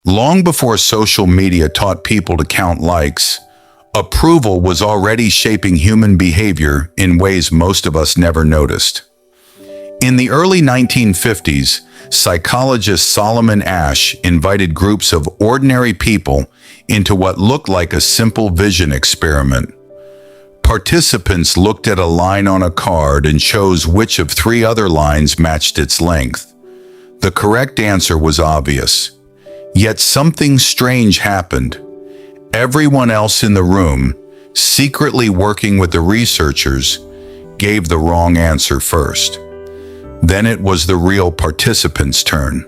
Long before social media taught people to count likes, approval was already shaping human behavior in ways most of us never noticed. In the early 1950s, psychologist Solomon Asch invited groups of ordinary people into what looked like a simple vision experiment. Participants looked at a line on a card and chose which of three other lines matched its length. The correct answer was obvious. Yet something strange happened. Everyone else in the room, secretly working with the researchers, gave the wrong answer first. Then it was the real participants' turn.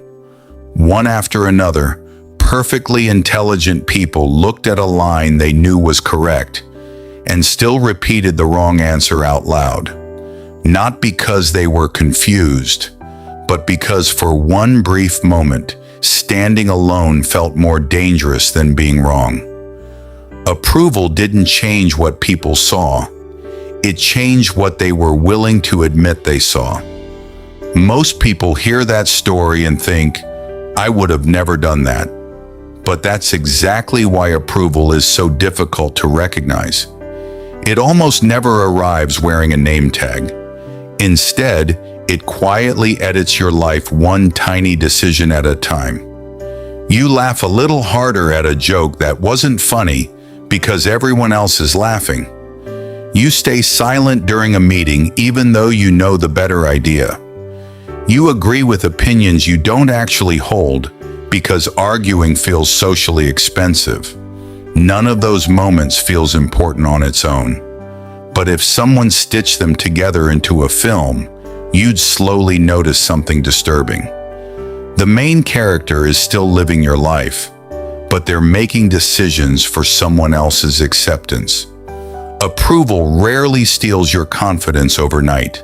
One after another, perfectly intelligent people looked at a line they knew was correct and still repeated the wrong answer out loud. Not because they were confused, but because for one brief moment, standing alone felt more dangerous than being wrong. Approval didn't change what people saw. It changed what they were willing to admit they saw. Most people hear that story and think, I would have never done that. But that's exactly why approval is so difficult to recognize. It almost never arrives wearing a name tag. Instead, it quietly edits your life one tiny decision at a time. You laugh a little harder at a joke that wasn't funny because everyone else is laughing. You stay silent during a meeting even though you know the better idea. You agree with opinions you don't actually hold because arguing feels socially expensive. None of those moments feels important on its own. But if someone stitched them together into a film, you'd slowly notice something disturbing. The main character is still living your life, but they're making decisions for someone else's acceptance. Approval rarely steals your confidence overnight.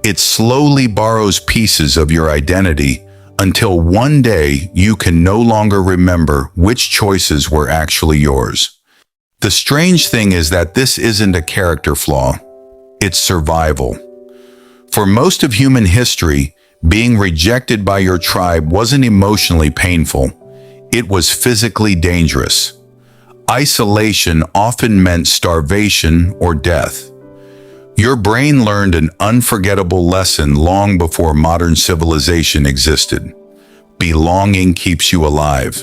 It slowly borrows pieces of your identity until one day you can no longer remember which choices were actually yours. The strange thing is that this isn't a character flaw, it's survival. For most of human history, being rejected by your tribe wasn't emotionally painful, it was physically dangerous. Isolation often meant starvation or death. Your brain learned an unforgettable lesson long before modern civilization existed. Belonging keeps you alive.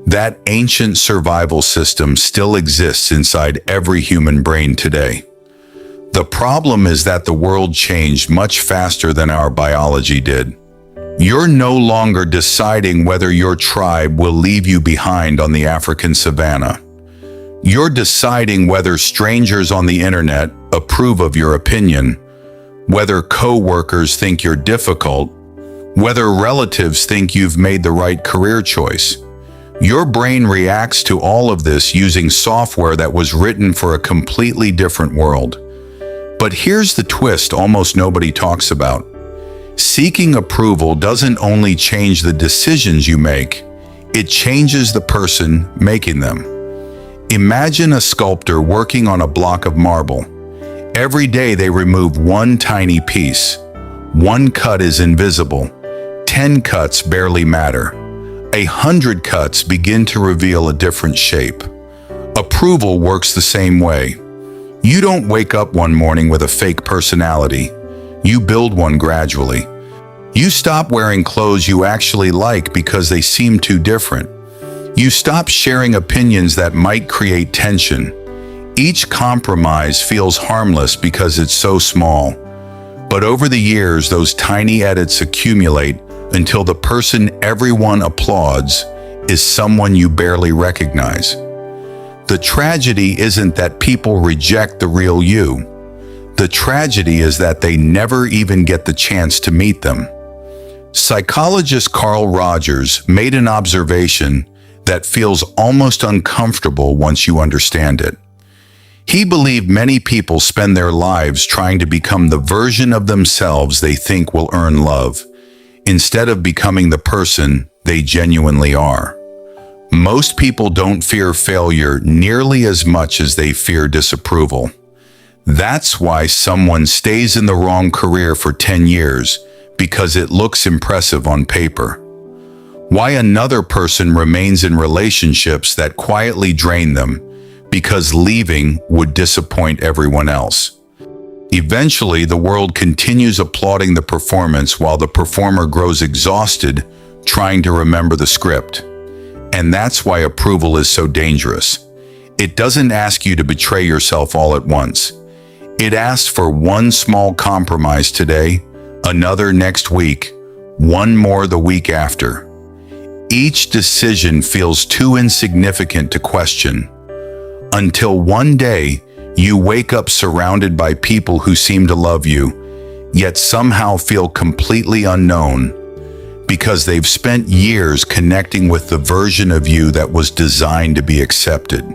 That ancient survival system still exists inside every human brain today. The problem is that the world changed much faster than our biology did. You're no longer deciding whether your tribe will leave you behind on the African savanna. You're deciding whether strangers on the internet approve of your opinion, whether co-workers think you're difficult, whether relatives think you've made the right career choice. Your brain reacts to all of this using software that was written for a completely different world. But here's the twist almost nobody talks about. Seeking approval doesn't only change the decisions you make, it changes the person making them. Imagine a sculptor working on a block of marble. Every day they remove one tiny piece. One cut is invisible. 10 cuts barely matter. 100 cuts begin to reveal a different shape. Approval works the same way. You don't wake up one morning with a fake personality. You build one gradually. You stop wearing clothes you actually like because they seem too different. You stop sharing opinions that might create tension. Each compromise feels harmless because it's so small. But over the years, those tiny edits accumulate until the person everyone applauds is someone you barely recognize. The tragedy isn't that people reject the real you. The tragedy is that they never even get the chance to meet them. Psychologist Carl Rogers made an observation that feels almost uncomfortable once you understand it. He believed many people spend their lives trying to become the version of themselves they think will earn love, instead of becoming the person they genuinely are. Most people don't fear failure nearly as much as they fear disapproval. That's why someone stays in the wrong career for 10 years, because it looks impressive on paper. Why another person remains in relationships that quietly drain them because leaving would disappoint everyone else. Eventually, the world continues applauding the performance while the performer grows exhausted trying to remember the script. And that's why approval is so dangerous. It doesn't ask you to betray yourself all at once. It asks for one small compromise today, another next week, one more the week after. Each decision feels too insignificant to question, until one day you wake up surrounded by people who seem to love you, yet somehow feel completely unknown because they've spent years connecting with the version of you that was designed to be accepted,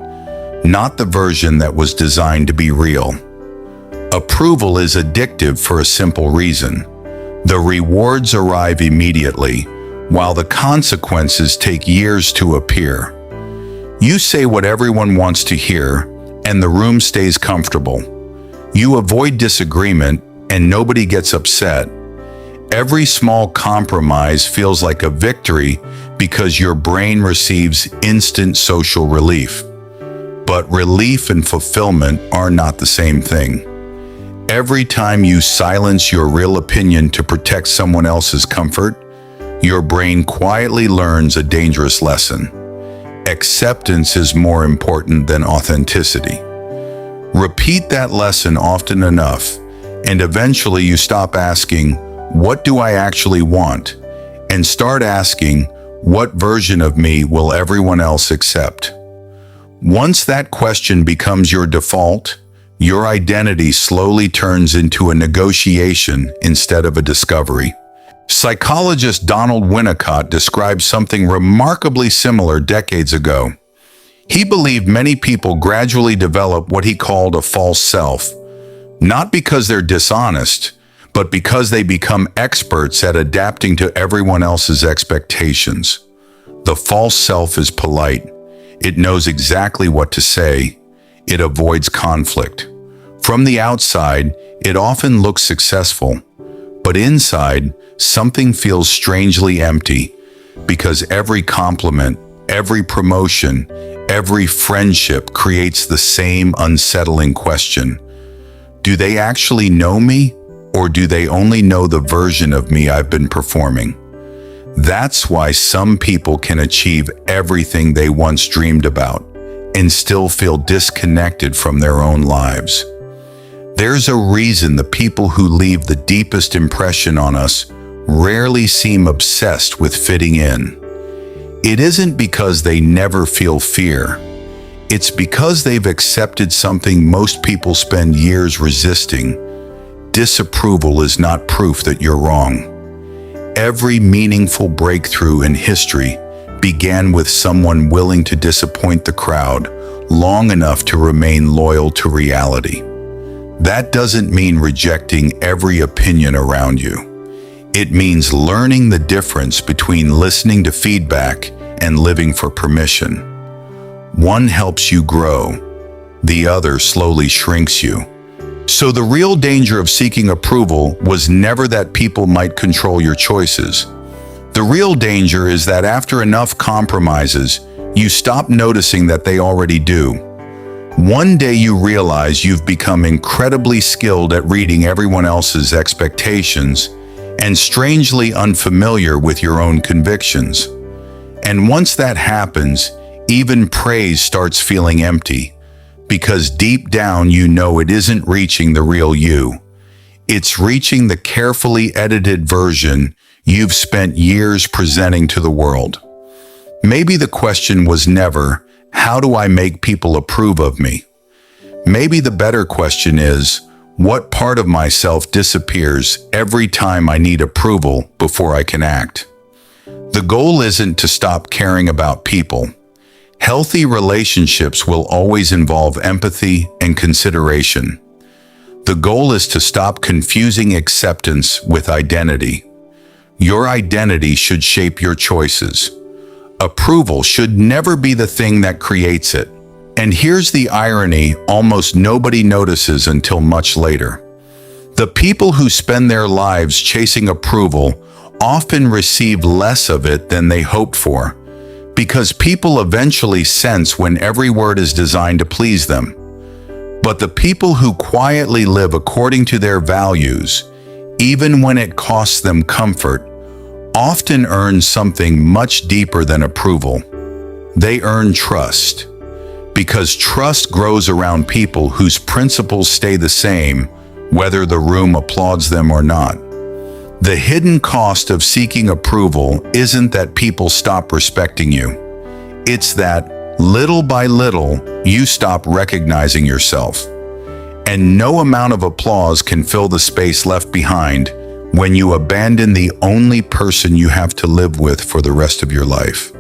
not the version that was designed to be real. Approval is addictive for a simple reason. The rewards arrive immediately, while the consequences take years to appear. You say what everyone wants to hear, and the room stays comfortable. You avoid disagreement, and nobody gets upset. Every small compromise feels like a victory because your brain receives instant social relief. But relief and fulfillment are not the same thing. Every time you silence your real opinion to protect someone else's comfort, your brain quietly learns a dangerous lesson. Acceptance is more important than authenticity. Repeat that lesson often enough, and eventually you stop asking, "What do I actually want?" and start asking, "What version of me will everyone else accept?" Once that question becomes your default, your identity slowly turns into a negotiation instead of a discovery. Psychologist Donald Winnicott described something remarkably similar decades ago. He believed many people gradually develop what he called a false self, not because they're dishonest, but because they become experts at adapting to everyone else's expectations. The false self is polite. It knows exactly what to say. It avoids conflict. From the outside, it often looks successful, but inside, something feels strangely empty because every compliment, every promotion, every friendship creates the same unsettling question. Do they actually know me, or do they only know the version of me I've been performing? That's why some people can achieve everything they once dreamed about and still feel disconnected from their own lives. There's a reason the people who leave the deepest impression on us rarely seem obsessed with fitting in. It isn't because they never feel fear. It's because they've accepted something most people spend years resisting. Disapproval is not proof that you're wrong. Every meaningful breakthrough in history began with someone willing to disappoint the crowd long enough to remain loyal to reality. That doesn't mean rejecting every opinion around you. It means learning the difference between listening to feedback and living for permission. One helps you grow, the other slowly shrinks you. So the real danger of seeking approval was never that people might control your choices. The real danger is that after enough compromises, you stop noticing that they already do. One day you realize you've become incredibly skilled at reading everyone else's expectations and strangely unfamiliar with your own convictions. And once that happens, even praise starts feeling empty, because deep down you know it isn't reaching the real you. It's reaching the carefully edited version you've spent years presenting to the world. Maybe the question was never, how do I make people approve of me? Maybe the better question is, what part of myself disappears every time I need approval before I can act? The goal isn't to stop caring about people. Healthy relationships will always involve empathy and consideration. The goal is to stop confusing acceptance with identity. Your identity should shape your choices. Approval should never be the thing that creates it. And here's the irony almost nobody notices until much later. The people who spend their lives chasing approval often receive less of it than they hoped for, because people eventually sense when every word is designed to please them. But the people who quietly live according to their values, even when it costs them comfort, often earn something much deeper than approval. They earn trust, because trust grows around people whose principles stay the same, whether the room applauds them or not. The hidden cost of seeking approval isn't that people stop respecting you. It's that, little by little, you stop recognizing yourself. And no amount of applause can fill the space left behind when you abandon the only person you have to live with for the rest of your life.